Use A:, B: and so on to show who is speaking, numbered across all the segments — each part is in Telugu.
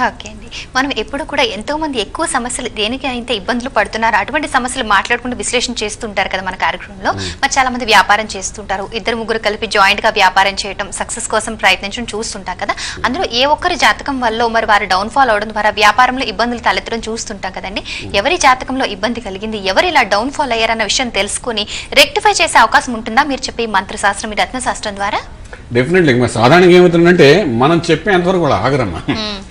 A: ఓకే అండి. మనం ఎప్పుడు కూడా ఎంతో మంది ఎక్కువ సమస్యలు దేనికి అయితే ఇబ్బందులు పడుతున్నారు అటువంటి సమస్యలు మాట్లాడుకుంటూ విశ్లేషణ చేస్తుంటారు కదా మన కార్యక్రమంలో. మరి చాలా మంది వ్యాపారం చేస్తుంటారు, ఇద్దరు ముగ్గురు కలిపి జాయింట్ గా వ్యాపారం చేయడం, సక్సెస్ కోసం ప్రయత్నించడం చూస్తుంటాం కదా. అందులో ఏ ఒక్కరి జాతకం వల్ల మరి వారు డౌన్ ఫాల్ అవడం ద్వారా వ్యాపారంలో ఇబ్బందులు తలెత్తడం చూస్తుంటాం కదండి. ఎవరి జాతకంలో ఇబ్బంది కలిగింది, ఎవరు ఇలా డౌన్ ఫాల్ అయ్యారన్న విషయం తెలుసుకుని రెక్టిఫై చేసే అవకాశం ఉంటుందా మీరు చెప్పే మంత్రశాస్త్రం, ఈ రత్నశాస్త్రం ద్వారా?
B: డెఫినెట్లీ. సాధారణంగా ఏమవుతుందంటే మనం చెప్పేంతవరకు వాళ్ళు ఆగరమ్మా.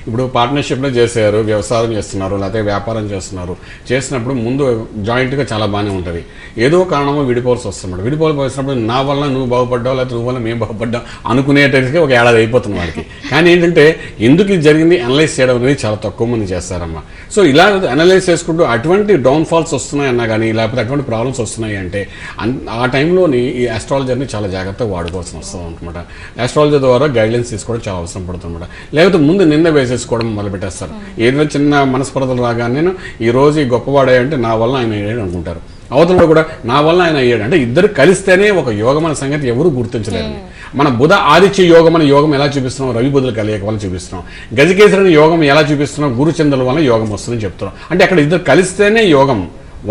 B: ఇప్పుడు పార్ట్నర్షిప్లో చేశారు, వ్యవసాయం చేస్తున్నారు, లేకపోతే వ్యాపారం చేసినప్పుడు ముందు జాయింట్గా చాలా బాగానే ఉంటుంది. ఏదో కారణమో విడిపోవాల్సి వస్తున్నమాట. విడిపోవాల్సి వచ్చినప్పుడు నా వల్ల నువ్వు బాగుపడ్డావు, లేకపోతే నువ్వు వల్ల మేము బాగుపడ్డాం అనుకునేటట్టుగా ఒక ఏడాది అయిపోతుంది వాడికి. కానీ ఏంటంటే ఎందుకు ఇది జరిగింది అనలైజ్ చేయడం అనేది చాలా తక్కువ మంది చేస్తారమ్మా. సో ఇలా అనలైజ్ చేసుకుంటూ అటువంటి డౌన్ ఫాల్స్ వస్తున్నాయన్నా కానీ, లేకపోతే అటువంటి ప్రాబ్లమ్స్ వస్తున్నాయి అంటే ఆ టైంలోని ఈ ఆస్ట్రాలజర్ని చాలా జాగ్రత్తగా వాడుకోవాల్సి వస్తుంది అనమాట. ఆస్ట్రాలజీ ద్వారా గైడ్లైన్స్ తీసుకోవడం చాలా అవసరం పడుతుంది అనమాట. లేకపోతే ముందు నింద వేసేసుకోవడం మొదలుపెట్టేస్తారు. ఏదైనా చిన్న మనస్పర్ధలు రాగానే నేను ఈ రోజు ఈ గొప్పవాడాయంటే నా వల్ల ఆయన అయ్యాడు అనుకుంటారు. అవతల కూడా నా వల్ల ఆయన అయ్యాడు అంటే ఇద్దరు కలిస్తేనే ఒక యోగం అనే సంగతి ఎవరు గుర్తించలేరు. మన బుధ ఆదిత్య యోగం అనే యోగం ఎలా చూపిస్తున్నాం, రవి బుధుల కలయిక వల్ల చూపిస్తున్నాం. గజకేసరి యోగం ఎలా చూపిస్తున్నాం, గురుచంద్రుల వల్ల యోగం వస్తుందని చెప్తున్నాం. అంటే అక్కడ ఇద్దరు కలిస్తేనే యోగం,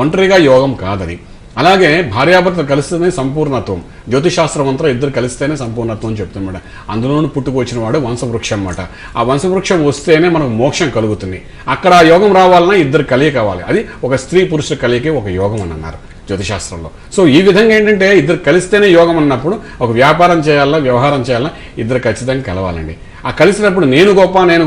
B: ఒంటరిగా యోగం కాదని. అలాగే భార్యాభర్తలు కలిస్తేనే సంపూర్ణత్వం, జ్యోతిశాస్త్రం అంతా ఇద్దరు కలిస్తేనే సంపూర్ణత్వం అని చెప్తున్నమాట. అందులోనూ పుట్టుకొచ్చిన వాడు వంశవృక్షం అన్నమాట. ఆ వంశవృక్షం వస్తేనే మనకు మోక్షం కలుగుతుంది. అక్కడ ఆ యోగం రావాలన్నా ఇద్దరు కలియ కావాలి. అది ఒక స్త్రీ పురుషుల కలియకే ఒక యోగం అని అన్నారు జ్యోతిశాస్త్రంలో. సో ఈ విధంగా ఏంటంటే ఇద్దరు కలిస్తేనే యోగం అన్నప్పుడు ఒక వ్యాపారం చేయాలా, వ్యవహారం చేయాలా, ఇద్దరు ఖచ్చితంగా కలవాలండి. ఆ కలిసినప్పుడు నేను గొప్ప, నేను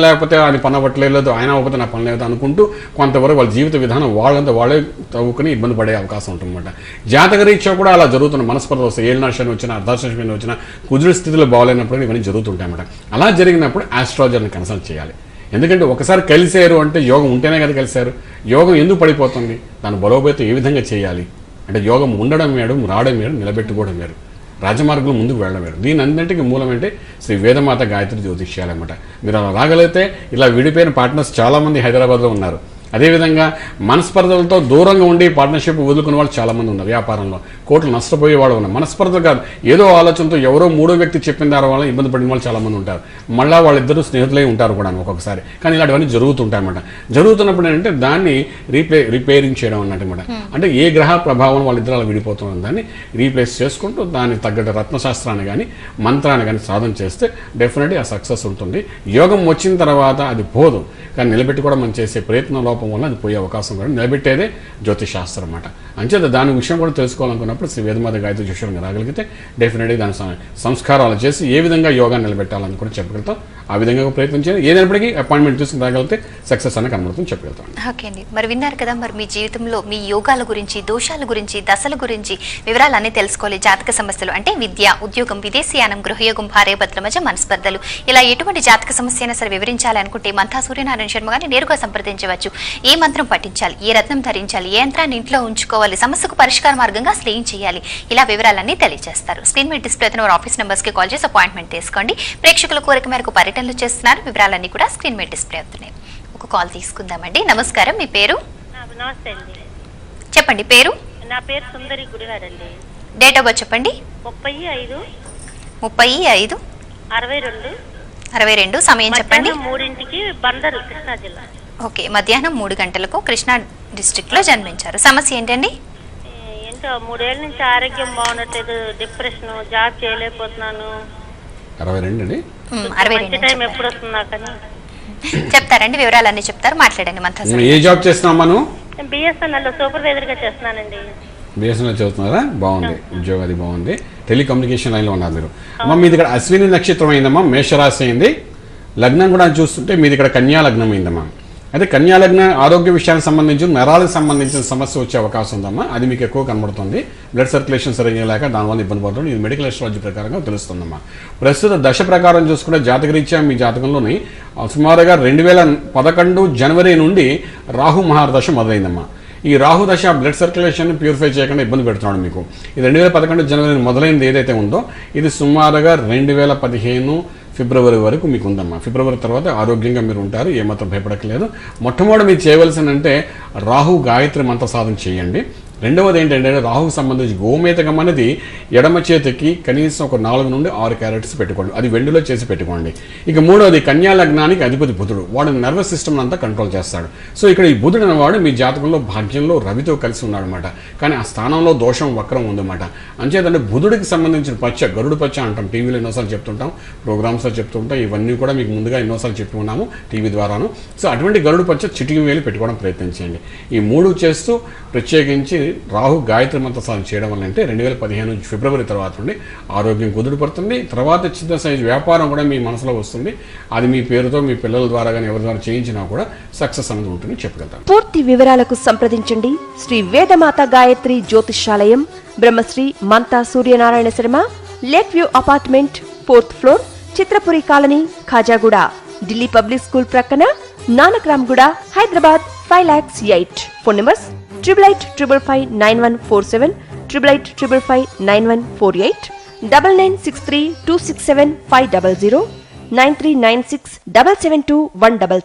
B: లేకపోతే ఆయన పని అవ్వట్లేదు, ఆయన అవ్వకపోతే నా పని లేదు అనుకుంటూ కొంతవరకు వాళ్ళ జీవిత విధానం వాళ్ళంతా వాళ్ళే తవ్వుకుని ఇబ్బంది పడే అవకాశం ఉంటుందన్నమాట. జాతకరీత్యా కూడా అలా జరుగుతున్న మనస్పర్ధ వస్తాయి. ఏళ్ళనాశనం వచ్చినా, అర్ధాశనం వచ్చినా, కుదురు స్థితిలో బాగోలేనప్పుడు ఇవన్నీ జరుగుతుంటాయన్నమాట. అలా జరిగినప్పుడు ఆస్ట్రాలజర్ని కన్సల్ట్ చేయాలి. ఎందుకంటే ఒకసారి కలిశారు అంటే యోగం ఉంటేనే కదా కలిశారు. యోగం ఎందుకు పడిపోతుంది, దాని బలోపేతం ఏ విధంగా చేయాలి అంటే యోగం ఉండడం వేరు, రావడం వేరు, నిలబెట్టుకోవడం వేరు, రాజమార్గంలో ముందుకు వెళ్ళడం వేరు. దీని అన్నింటికి మూలం అంటే శ్రీ వేదమాత గాయత్రి జ్యోతిష్యాలన్నమాట. మీరు అలా రాగలిగితే ఇలా విడిపోయిన పార్ట్నర్స్ చాలామంది హైదరాబాద్లో ఉన్నారు. అదేవిధంగా మనస్పర్ధలతో దూరంగా ఉండి పార్ట్నర్షిప్ వదులుకునే వాళ్ళు చాలామంది ఉన్నారు. వ్యాపారంలో కోట్లు నష్టపోయే వాళ్ళు ఉన్నారు. మనస్పర్ధలు కాదు, ఏదో ఆలోచనతో ఎవరో మూడో వ్యక్తి చెప్పిన దాని వల్ల ఇబ్బంది పడిన వాళ్ళు చాలామంది ఉంటారు. మళ్ళీ వాళ్ళిద్దరూ స్నేహితులై ఉంటారు కూడా ఒక్కొక్కసారి. కానీ ఇలాంటివన్నీ జరుగుతుంటాయన్నమాట. జరుగుతున్నప్పుడు ఏంటంటే దాన్ని రిపేరింగ్ చేయడం అన్నమాట. అంటే ఏ గ్రహ ప్రభావం వాళ్ళిద్దరు అలా విడిపోతున్న దాన్ని రీప్లేస్ చేసుకుంటూ దానికి తగ్గట్టు రత్నశాస్త్రాన్ని కానీ మంత్రాన్ని కానీ సాధన చేస్తే డెఫినెట్లీ ఆ సక్సెస్ ఉంటుంది. యోగం వచ్చిన తర్వాత అది పోదు, కానీ నిలబెట్టుకోవడం మనం చేసే ప్రయత్నం లోపం వల్ల అది పోయే అవకాశం కూడా. నిలబెట్టేదే జ్యోతిశాస్త్రం అన్నమాట. అంచేత దాని విషయం కూడా తెలుసుకోవాలనుకున్నప్పుడు శ్రీ వేదమాత గాయత్రి జ్యోతిష్యం రాగలిగితే డెఫినెట్లీ దాని సంస్కారాలు చేసి ఏ విధంగా యోగాన్ని నిలబెట్టాలని కూడా చెప్పగలుగుతాం. ఆ విధంగా ప్రయత్నం చేయాలి. ఏదైనప్పటికీ అపాయింట్మెంట్ తీసుకుని రాగలిగితే సక్సెస్ అనే కనబడుతుంది చెప్పగలుగుతాం.
A: ఓకే అండి. మరి విన్నారు కదా, మరి మీ జీవితంలో మీ యోగాల గురించి, దోషాల గురించి, దశల గురించి వివరాలన్నీ తెలుసుకోవాలి. జాతక సమస్యలు అంటే విద్య, ఉద్యోగం, విదేశీయానం, గృహయోగం, భార్యాభర్తల మధ్య మనస్పర్ధలు, ఇలా ఎటువంటి జాతక సమస్య అయినా సరే వివరించాలి అనుకుంటే మంతా సూర్యనారాయణ శర్మ గారిని నేరుగా సంప్రదించవచ్చు. ఏ మంత్రం పఠించాలి, ఏ రత్నం ధరించాలి, ఏ యంత్రాన్ని ఇంట్లో ఉంచుకోవాలి, సమస్యకు పరిష్కార మార్గంగా అసలు ఏం చేయాలి, ఇలా వివరాలన్నీ తెలియజేస్తారు. స్క్రీన్ మీద డిస్ప్లే అవుతున్న ఆఫీస్ నెంబర్స్ కి కాల్ చేసి అపాయింట్మెంట్ తీసుకోండి. ప్రేక్షకుల కోరిక మేరకు పర్యటనలు చేస్తున్నారు. వివరాలన్నీ కూడా స్క్రీన్ మీద డిస్ప్లే అవుతున్నాయి. ఒక కాల్ తీసుకుందామండి. నమస్కారం, మీ పేరు?
C: నమస్తే అండి.
A: చెప్పండి. పేరు?
C: నా పేరు సుందరి గుడివారండి.
A: డేట్ ఆఫ్ బర్త్ చెప్పండి.
C: 35/62/62.
A: సమయం చెప్పండి.
C: 3ంటికి బందరు, కృష్ణా జిల్లా.
A: ఓకే, మధ్యాహ్నం 3 గంటలకు కృష్ణా డిస్ట్రిక్ట్ లో జన్మించారు. సమస్య ఏంటండి?
C: ఏంటో 3 ఏళ్ల నుంచి ఆరోగ్యం బాగుండట్లేదు, డిప్రెషన్, జాబ్ చేయలేకపోతున్నాను.
B: 62 అండి.
C: 62 టైం ఎప్పుడు వస్తుంది నాకని
A: చెప్తారండి, వివరాలన్నీ చెప్తారు, మాట్లాడండి. మంతా
B: ఏ జాబ్ చేస్తున్నామా?
C: బిఎస్ఎన్ఎల్ లో సూపర్వైజర్ గా చేస్తున్నానండి.
B: బిఎస్ఎన్ఎల్ చదువుతున్నారా? బాగుంది, ఉద్యోగం అది బాగుంది. టెలికమ్యూనికేషన్ లైన్లో ఉన్నారు మీరు. అమ్మ మీది ఇక్కడ అశ్విని నక్షత్రం అయిందమ్మా, మేషరాశి అయింది. లగ్నం కూడా చూస్తుంటే మీది ఇక్కడ కన్యా లగ్నం అయిందమ్మా. అయితే కన్యా లగ్న ఆరోగ్య విషయానికి సంబంధించి నరాలకు సంబంధించిన సమస్య వచ్చే అవకాశం ఉందమ్మా. అది మీకు ఎక్కువ కనబడుతుంది. బ్లడ్ సర్క్యులేషన్ సరిగ్గా లేక దానివల్ల ఇబ్బంది పడుతుంది. ఇది మెడికల్ ఎస్ట్రాలజీ ప్రకారంగా తెలుస్తుందమ్మా. ప్రస్తుత దశ ప్రకారం చూసుకుంటే జాతకరీత్యా మీ జాతకంలోని సుమారుగా 2011 జనవరి నుండి రాహు మహారదశ మొదలైందమ్మా. ఈ రాహు దశ బ్లడ్ సర్క్యులేషన్ ప్యూరిఫై చేయకుండా ఇబ్బంది పెడుతున్నాడు మీకు. ఇది 2011 జనవరి మొదలైనది ఏదైతే ఉందో ఇది సుమారుగా 2015 ఫిబ్రవరి వరకు మీకు ఉందమ్మా. ఫిబ్రవరి తర్వాత ఆరోగ్యంగా మీరు ఉంటారు, ఏమాత్రం భయపడక్కలేదు. మొట్టమొదటి మీరు చేయవలసిందంటే రాహు గాయత్రి మంత్ర సాధన చేయండి. రెండవది ఏంటంటే రాహుకు సంబంధించి గోమేతకం అనేది ఎడమ చేతికి కనీసం ఒక 4 నుండి 6 క్యారెట్స్ పెట్టుకోండి, అది వెండిలో చేసి పెట్టుకోండి. ఇక మూడవది కన్యా లగ్నానికి అధిపతి బుధుడు, వాడు నర్వస్ సిస్టమ్ అంతా కంట్రోల్ చేస్తాడు. సో ఇక్కడ ఈ బుధుడు అనేవాడు మీ జాతకంలో భాగ్యంలో రవితో కలిసి ఉన్నాడు అనమాట. కానీ ఆ స్థానంలో దోషం వక్రం ఉందన్నమాట. అంచేతంటే బుధుడికి సంబంధించిన పచ్చ, గరుడు పచ్చ అంటాం, టీవీలో ఎన్నోసార్లు చెప్తుంటాం, ప్రోగ్రామ్స్లో చెప్తుంటాం, ఇవన్నీ కూడా మీకు ముందుగా ఎన్నోసార్లు చెప్పి ఉన్నాము టీవీ ద్వారాను. సో అటువంటి గరుడు పచ్చ చిటికి వేలు పెట్టుకోవడం ప్రయత్నించండి. ఈ 3 చేస్తూ ప్రత్యేకించి రాహు గాయత్రి మంత్ర సాధన చేయడం వల్ల అంటే 2015 ఫిబ్రవరి తర్వాత నుండి ఆరోగ్యం కుదురు పడుతుంది. తర్వాత చిన్న సైజు వ్యాపారం కూడా మీ మనసులో వస్తుంది. అది మీ పేరుతో మీ పిల్లల ద్వారా కానీ ఎవరి ద్వారా చేయించినా కూడా సక్సెస్ అనేది ఉంటుంది చెప్పగలుగుతాం.
D: పూర్తి వివరాలకు సంప్రదించండి Sri Vedamata Gayatri Jyothishalayam, Brahmasri Mantha Suryanarayana Sharma, lake view apartment, 4th floor, Chitrapuri colony, Khajaguda, Delhi public school ప్రక్కన, నానక్రామ్గూడ, హైదరాబాద్ 5,08,000. Phone numbers 8855559147, 8855559148, 9963267500, 9396772133.